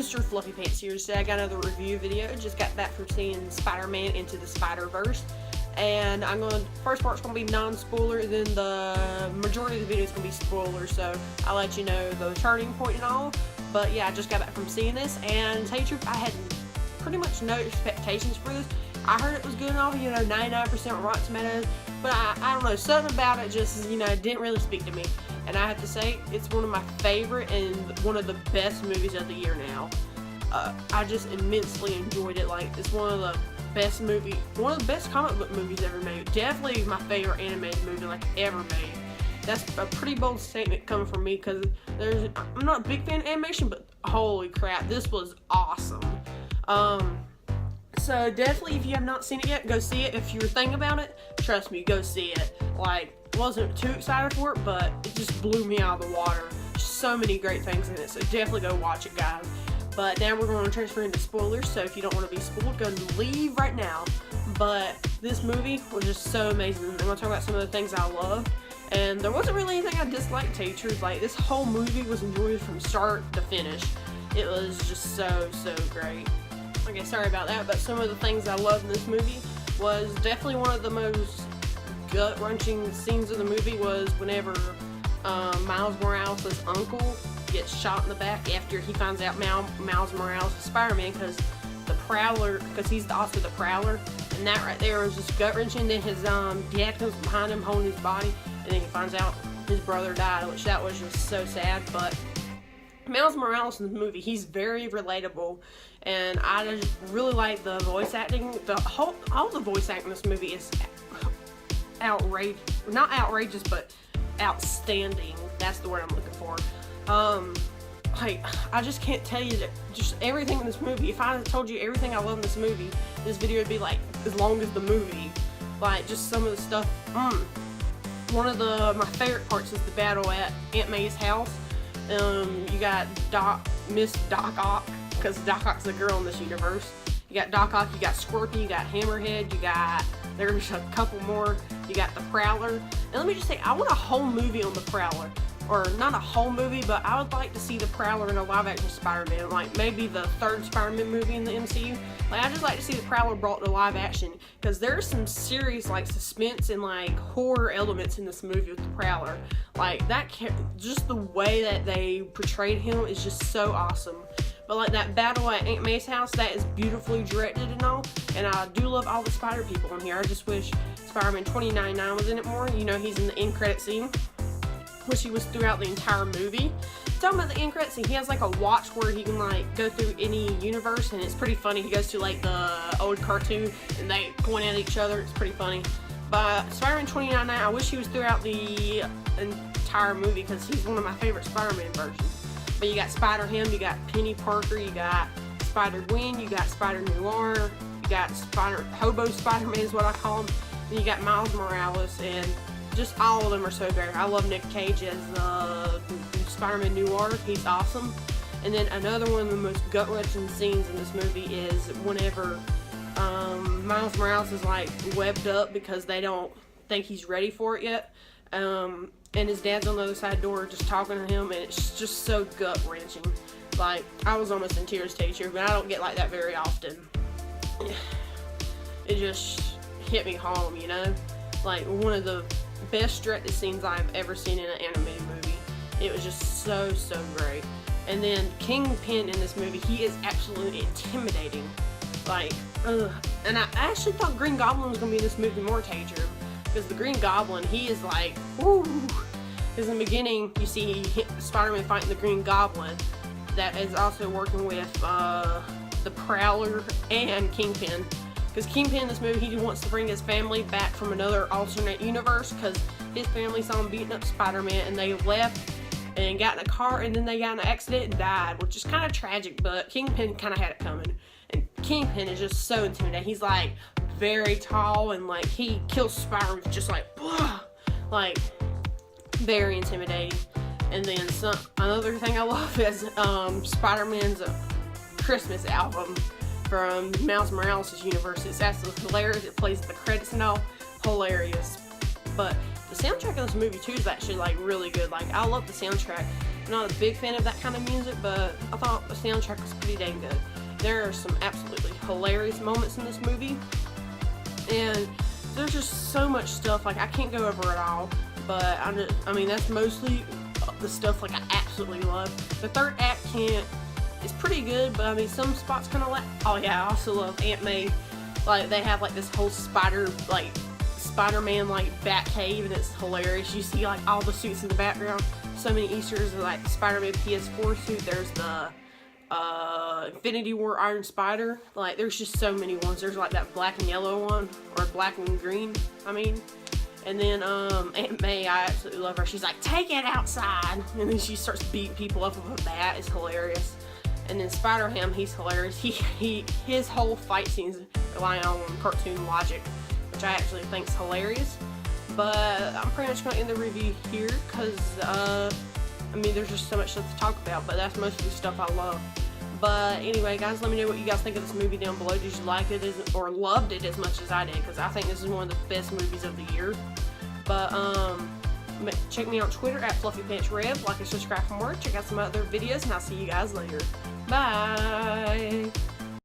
Mr. Fluffy Pants here. Today I got another review video. Just got back from seeing Spider-Man Into the Spiderverse. And first part's going to be non-spoiler, then the majority of the video is going to be spoilers, so I'll let you know the starting point and all. But yeah, I just got back from seeing this, and to tell you the truth, I had pretty much no expectations for this. I heard it was good and all, 99% Rotten Tomatoes, but I don't know, something about it just, didn't really speak to me. And I have to say, it's one of my favorite and one of the best movies of the year now. I just immensely enjoyed it. Like, it's one of the best comic book movies ever made. Definitely my favorite animated movie ever made. That's a pretty bold statement coming from me, because I'm not a big fan of animation, but holy crap, this was awesome. So definitely, if you have not seen it yet, go see it. If you were thinking about it, trust me, go see it. Wasn't too excited for it, but it just blew me out of the water. So many great things in it, so definitely go watch it, guys. But now we're going to transfer into spoilers, so if you don't want to be spoiled, go and leave right now. But this movie was just so amazing. I'm going to talk about some of the things I love. And there wasn't really anything I disliked, to tell you the truth. This whole movie was enjoyed from start to finish. It was just so great. Okay, sorry about that, but some of the things I loved in this movie was definitely one of the most gut-wrenching scenes of the movie was whenever Miles Morales' uncle gets shot in the back after he finds out Miles Morales is Spider-Man, because he's also the Prowler, and that right there was just gut-wrenching. Then his dad comes behind him holding his body, and then he finds out his brother died, which that was just so sad. But Miles Morales in the movie, he's very relatable, and I just really like the voice acting. All the voice acting in this movie is not outrageous, but outstanding. That's the word I'm looking for. I just can't tell you just everything in this movie. If I told you everything I love in this movie, this video would be as long as the movie. Just some of the stuff. One of my favorite parts is the battle at Aunt May's house. You got Miss Doc Ock, because Doc Ock's the girl in this universe. You got Doc Ock, you got Scorpion, you got Hammerhead, there's a couple more. You got the Prowler. And let me just say, I want a whole movie on the Prowler. Or not a whole movie, but I would like to see the Prowler in a live-action Spider-Man. Maybe the third Spider-Man movie in the MCU. I just like to see the Prowler brought to live action, because there's some serious suspense and horror elements in this movie with the Prowler. Just the way that they portrayed him is just so awesome. But that battle at Aunt May's house, that is beautifully directed and all. And I do love all the Spider people in here. I just wish Spider-Man 2099 was in it more. He's in the end credit scene. Wish he was throughout the entire movie. Talking about the end credit scene, he has a watch where he can go through any universe, and it's pretty funny. He goes to the old cartoon and they point at each other. It's pretty funny. But Spider-Man 2099, I wish he was throughout the entire movie, because he's one of my favorite Spider-Man versions. But you got Spider-Ham, you got Penny Parker, you got Spider-Gwen, you got Spider-Noir, you got Hobo Spider-Man is what I call him. Then you got Miles Morales, and just all of them are so great. I love Nick Cage as Spider-Man Noir. He's awesome. And then another one of the most gut-wrenching scenes in this movie is whenever Miles Morales is webbed up because they don't think he's ready for it yet. And his dad's on the other side of the door just talking to him, and it's just so gut-wrenching. I was almost in tears, teacher, but I don't get like that very often. It just hit me home, one of the best directed scenes I've ever seen in an animated movie. It was just so great. And then Kingpin in this movie, he is absolutely intimidating. And I actually thought Green Goblin was going to be in this movie more, teacher, because the Green Goblin, he is woo. Because in the beginning, you see Spider-Man fighting the Green Goblin that is also working with the Prowler and Kingpin. Because Kingpin in this movie, he wants to bring his family back from another alternate universe, because his family saw him beating up Spider-Man, and they left and got in a car, and then they got in an accident and died, which is kind of tragic, but Kingpin kind of had it coming. And Kingpin is just so intimidating. He's very tall, and he kills Spider-Man with just blah! Very intimidating. And then another thing I love is Spider-Man's Christmas album from Miles Morales' universe. It's absolutely hilarious. It plays the credits and all. Hilarious. But the soundtrack of this movie too is actually really good. I love the soundtrack. I'm not a big fan of that kind of music, but I thought the soundtrack was pretty dang good. There are some absolutely hilarious moments in this movie, and there's just so much stuff, like I can't go over it all, but I mean that's mostly the stuff like I absolutely love. The third act it's pretty good, but I mean some spots kind of like, oh yeah, I also love Aunt May. Like they have like this whole Spider-Man like bat cave, and it's hilarious. You see like all the suits in the background, so many Easters, like Spider-Man PS4 suit, there's the Infinity War Iron Spider, like there's just so many ones. There's like that black and yellow one, or black and green, I mean. And then Aunt May, I absolutely love her. She's like, take it outside, and then she starts beating people up with a bat. It's hilarious. And then Spider-Ham, he's hilarious. His whole fight scenes rely on cartoon logic, which I actually think is hilarious. But I'm pretty much gonna end the review here because I mean, there's just so much stuff to talk about, but that's mostly stuff I love. But anyway, guys, let me know what you guys think of this movie down below. Did you like it or loved it as much as I did? Because I think this is one of the best movies of the year. But check me out on Twitter at FluffyPantsRev. Like and subscribe for more. Check out some other videos, and I'll see you guys later. Bye.